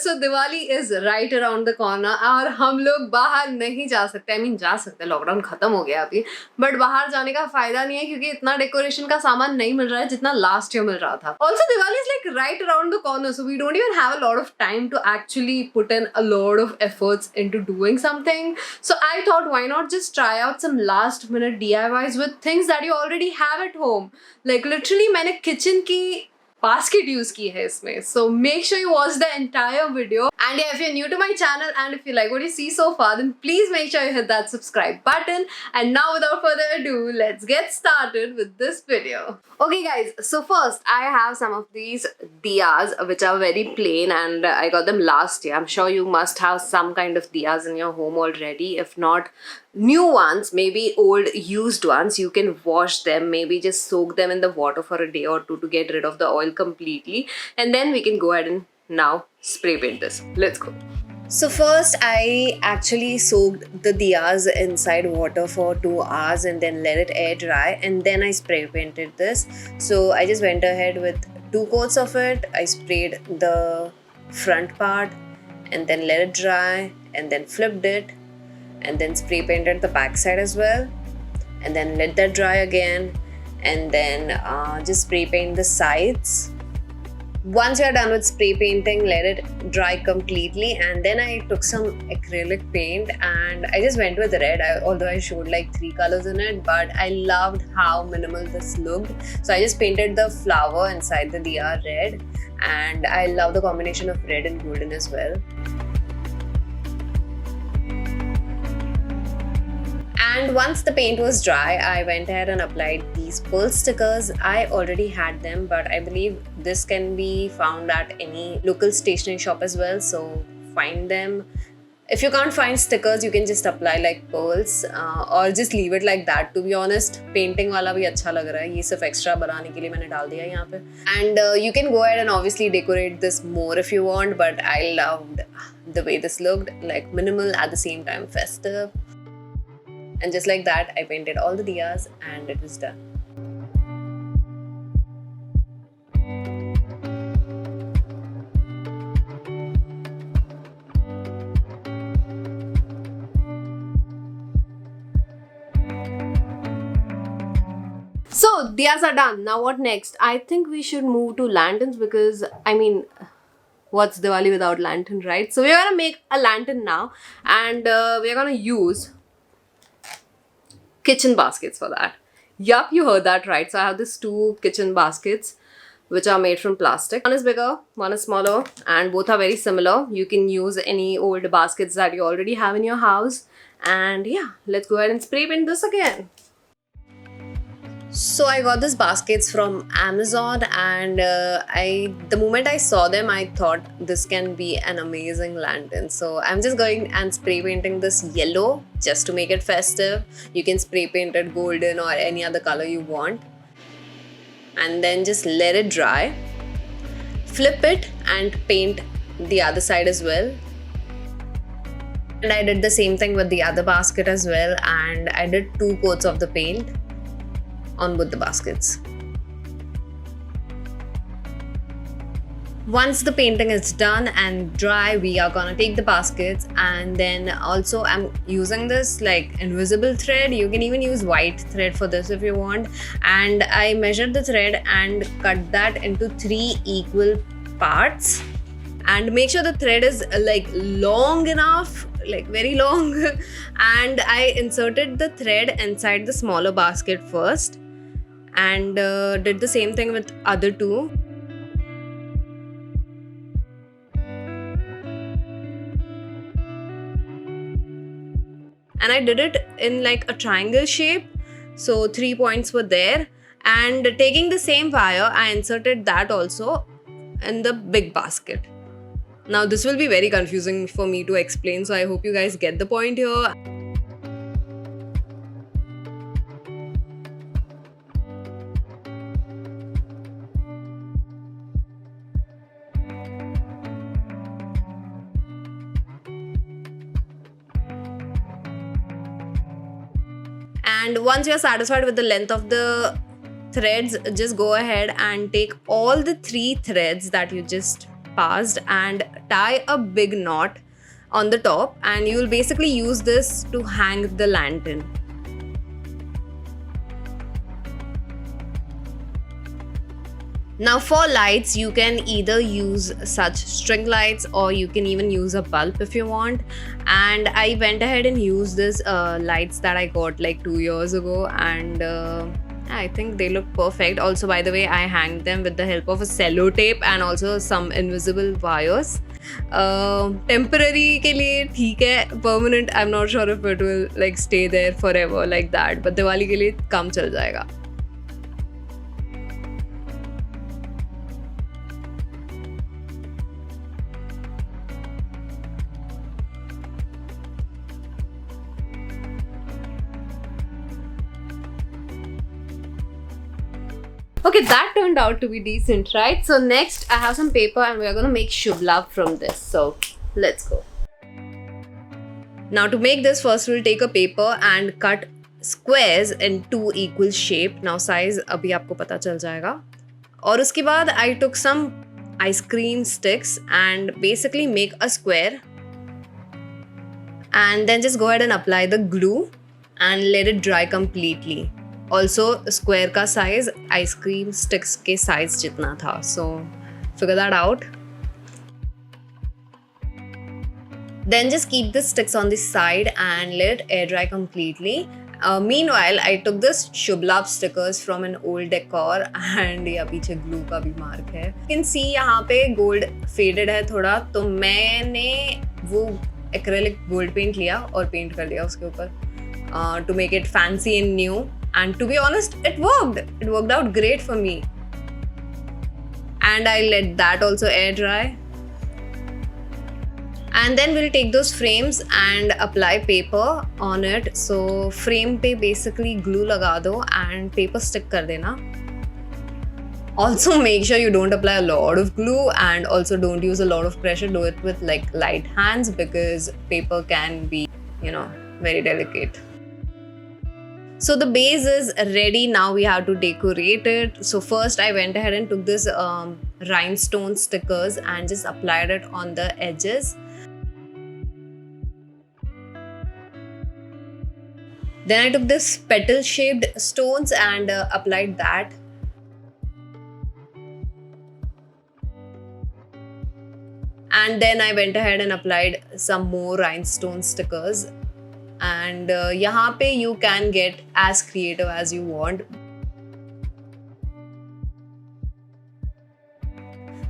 so Diwali is right around the corner और हम लोग बाहर नहीं जा सकते. I mean जा सकते, लॉकडाउन खत्म हो गया अभी, बट बाहर जाने का फायदा नहीं है क्योंकि इतना डेकोरेशन का सामान नहीं मिल रहा है जितना लास्ट ईयर मिल रहा था. Also Diwali is like right around the corner, so we don't even have a lot of time to actually put in a lot of efforts into doing something. So I thought why not just try out some last minute DIYs with things that you already have at home. Like literally मैंने kitchen की basket use की है इसमें. So make sure you watch the entire video. And yeah, if you're new to my channel and if you like what you see so far, then please make sure you hit that subscribe button. And now without further ado, let's get started with this video. Okay guys, so first I have some of these diyas which are very plain and I got them last year. I'm sure you must have some kind of diyas in your home already. If not, new ones, maybe old used ones, you can wash them, maybe just soak them in the water for a day or two to get rid of the oil completely, and then we can go ahead and now spray paint this. Let's go. So first I actually soaked the diyas inside water for 2 hours and then let it air dry, and then I spray painted this. So I just went ahead with 2 coats of it. I sprayed the front part and then let it dry and then flipped it and then spray painted the back side as well, and then let that dry again, and then just spray paint the sides. Once you're done with spray painting, let it dry completely, and then I took some acrylic paint and I just went with red, although I showed like 3 colors in it, but I loved how minimal this looked. So I just painted the flower inside the diya red, and I love the combination of red and golden as well. And once the paint was dry, I went ahead and applied these pearl stickers. I already had them, but I believe this can be found at any local stationery shop as well, so find them. If you can't find stickers, you can just apply like pearls or just leave it like that. To be honest, painting वाला भी अच्छा लग रहा है. ये सिर्फ extra बनाने के लिए मैंने डाल दिया यहाँ पे. And you can go ahead and obviously decorate this more if you want, but I loved the way this looked, like minimal at the same time festive. And just like that, I painted all the diyas and it was done. So, diyas are done. Now what next? I think we should move to lanterns because, I mean, what's Diwali without lantern, right? So we're gonna make a lantern now, and we're gonna use kitchen baskets for that. Yup, you heard that right. So I have these 2 kitchen baskets which are made from plastic. One is bigger, one is smaller, and both are very similar. You can use any old baskets that you already have in your house. And yeah, let's go ahead and spray paint this again. So I got these baskets from Amazon, and the moment I saw them, I thought this can be an amazing lantern. So I'm just going and spray painting this yellow just to make it festive. You can spray paint it golden or any other color you want, and then just let it dry. Flip it and paint the other side as well. And I did the same thing with the other basket as well, and I did 2 coats of the paint on both the baskets. Once the painting is done and dry, we are gonna take the baskets, and then also I'm using this like invisible thread. You can even use white thread for this if you want. And I measured the thread and cut that into 3 equal parts. And make sure the thread is like long enough, like very long. And I inserted the thread inside the smaller basket first, and did the same thing with other 2. And I did it in like a triangle shape, so 3 points were there, and taking the same wire, I inserted that also in the big basket. Now this will be very confusing for me to explain, so I hope you guys get the point here. And once you're satisfied with the length of the threads, just go ahead and take all the 3 threads that you just passed and tie a big knot on the top, and you will basically use this to hang the lantern. Now for lights, you can either use such string lights or you can even use a bulb if you want. And I went ahead and used this lights that I got like 2 years ago, and I think they look perfect. Also, by the way, I hanged them with the help of a cello tape and also some invisible wires. Temporary के लिए ठीक है, permanent I'm not sure if it will like stay there forever like that, but Diwali के लिए काम चल जाएगा. Okay, that turned out to be decent, right? So next I have some paper and we are going to make Shubh Labh from this. So let's go. Now to make this, first we'll take a paper and cut squares in 2 equal shape. Now size abhi aapko pata chal jayega. और उसके बाद I took some ice cream sticks and basically make a square. And then just go ahead and apply the glue and let it dry completely. Also, square का size ice cream sticks के size जितना था. So, figure that out. Then just keep the sticks on the side and let it air dry completely. Meanwhile, I took this Shubh Labh stickers from an old decor and यहाँ पीछे glue का भी mark है. You can see यहाँ पे gold faded है थोड़ा, तो मैंने वो acrylic gold paint लिया और paint कर दिया उसके ऊपर to make it fancy and new. And to be honest, it worked. It worked out great for me. And I let that also air dry. And then we'll take those frames and apply paper on it. So frame पे basically glue लगा दो and paper stick कर देना. Also make sure you don't apply a lot of glue and also don't use a lot of pressure. Do it with like light hands because paper can be, very delicate. So the base is ready. Now we have to decorate it. So first I went ahead and took this rhinestone stickers and just applied it on the edges. Then I took this petal shaped stones and applied that. And then I went ahead and applied some more rhinestone stickers. And यहाँ पे you can get as creative as you want.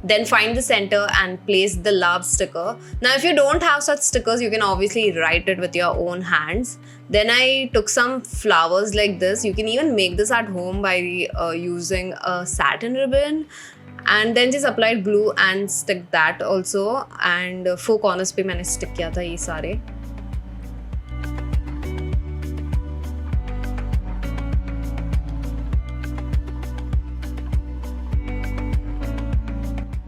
Then find the center and place the love sticker. Now if you don't have such stickers, you can obviously write it with your own hands. Then I took some flowers like this. You can even make this at home by using a satin ribbon. And then just applied glue and stick that also. And 4 corners पे मैंने stick किया था ये सारे.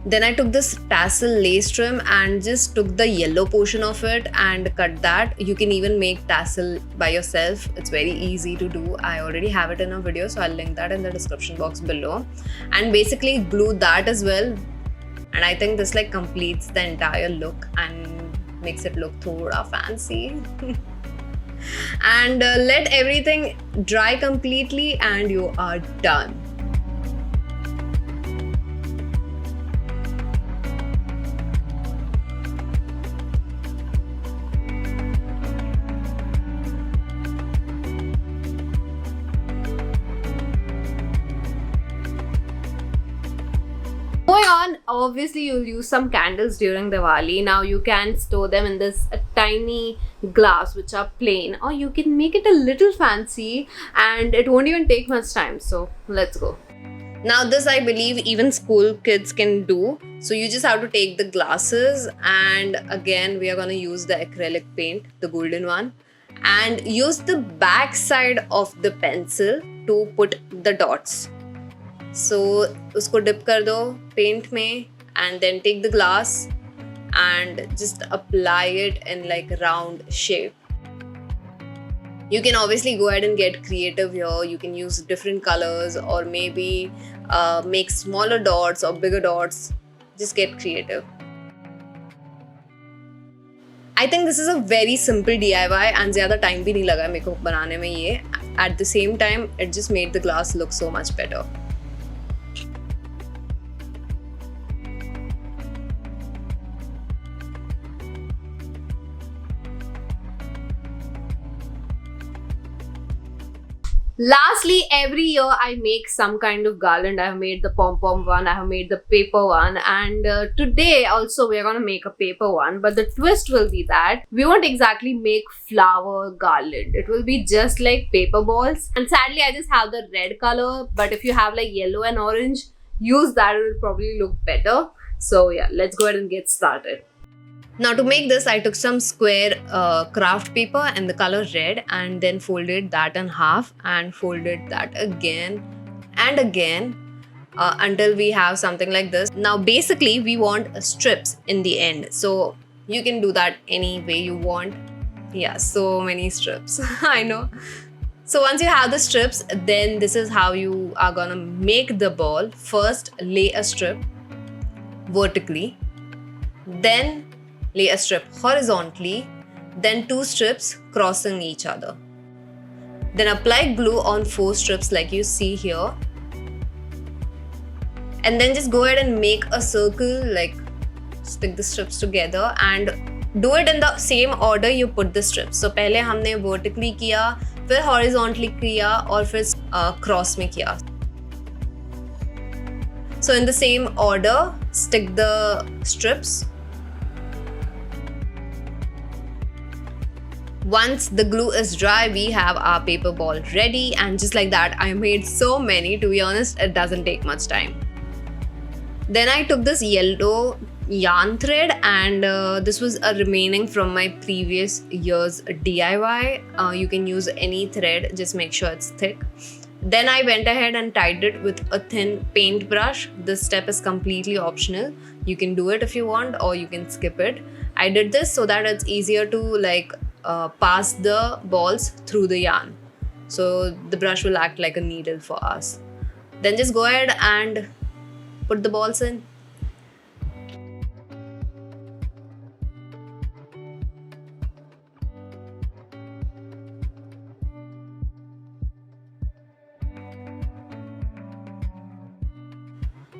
Then I took this tassel lace trim and just took the yellow portion of it and cut that. You can even make tassel by yourself. It's very easy to do. I already have it in a video, so I'll link that in the description box below. And basically glue that as well. And I think this like completes the entire look and makes it look thoda fancy. And let everything dry completely and you are done. Going on, obviously you'll use some candles during Diwali. Now you can store them in this tiny glass which are plain, or you can make it a little fancy and it won't even take much time. So let's go. Now this I believe even school kids can do. So you just have to take the glasses and again we are going to use the acrylic paint, the golden one, and use the back side of the pencil to put the dots. So उसको dip कर दो paint में and then take the glass and just apply it in like round shape. You can obviously go ahead and get creative here. You can use different colors or maybe make smaller dots or bigger dots. Just get creative. I think this is a very simple DIY and ज़्यादा time भी नहीं लगा मेरे को बनाने में ये. At the same time, it just made the glass look so much better. Lastly, every year I make some kind of garland. I have made the pom-pom one, I have made the paper one, and today also we are going to make a paper one. But the twist will be that we won't exactly make flower garland. It will be just like paper balls. And sadly, I just have the red color, but if you have like yellow and orange, use that, it will probably look better. So yeah, let's go ahead and get started. Now to make this, I took some square craft paper and the color red and then folded that in half and folded that again and again until we have something like this. Now basically we want strips in the end. So you can do that any way you want. Yeah, so many strips. I know. So once you have the strips, then this is how you are gonna make the ball. First, lay a strip vertically. Then lay a strip horizontally, then 2 strips crossing each other. Then apply glue on 4 strips like you see here. And then just go ahead and make a circle, like stick the strips together and do it in the same order you put the strips. So पहले हमने vertically किया, फिर horizontally किया और फिर cross में किया. So in the same order, stick the strips. Once the glue is dry, we have our paper ball ready, and just like that, I made so many. To be honest, it doesn't take much time. Then I took this yellow yarn thread, and this was a remaining from my previous year's DIY. You can use any thread, just make sure it's thick. Then I went ahead and tied it with a thin paint brush. This step is completely optional. You can do it if you want, or you can skip it. I did this so that it's easier to pass the balls through the yarn. So the brush will act like a needle for us. Then just go ahead and put the balls in.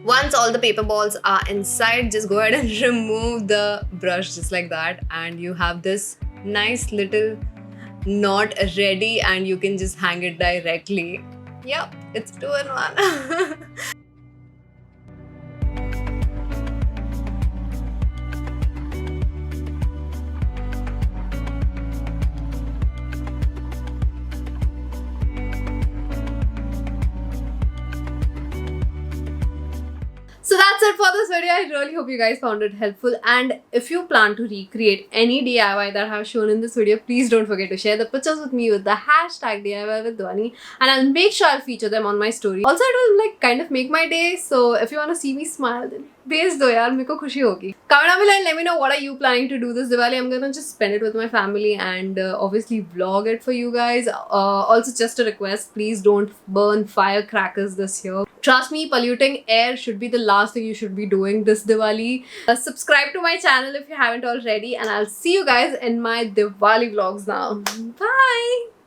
Once all the paper balls are inside, just go ahead and remove the brush just like that, and you have this nice little knot ready, and you can just hang it directly. Yep, it's 2 in 1. So that's it for this video. I really hope you guys found it helpful, and if you plan to recreate any DIY that I have shown in this video, please don't forget to share the pictures with me with the hashtag DIY with Dhwani, and I'll make sure I'll feature them on my story. Also, it will kind of make my day, so if you want to see me smile, then भेज दो यार, मेरे को खुशी होगी. Comment down below and let me know what are you planning to do this Diwali. I'm gonna just spend it with my family and obviously vlog it for you guys. Also, just a request, please don't burn firecrackers this year. Trust me, polluting air should be the last thing you should be doing this Diwali. Subscribe to my channel if you haven't already, and I'll see you guys in my Diwali vlogs now. Bye!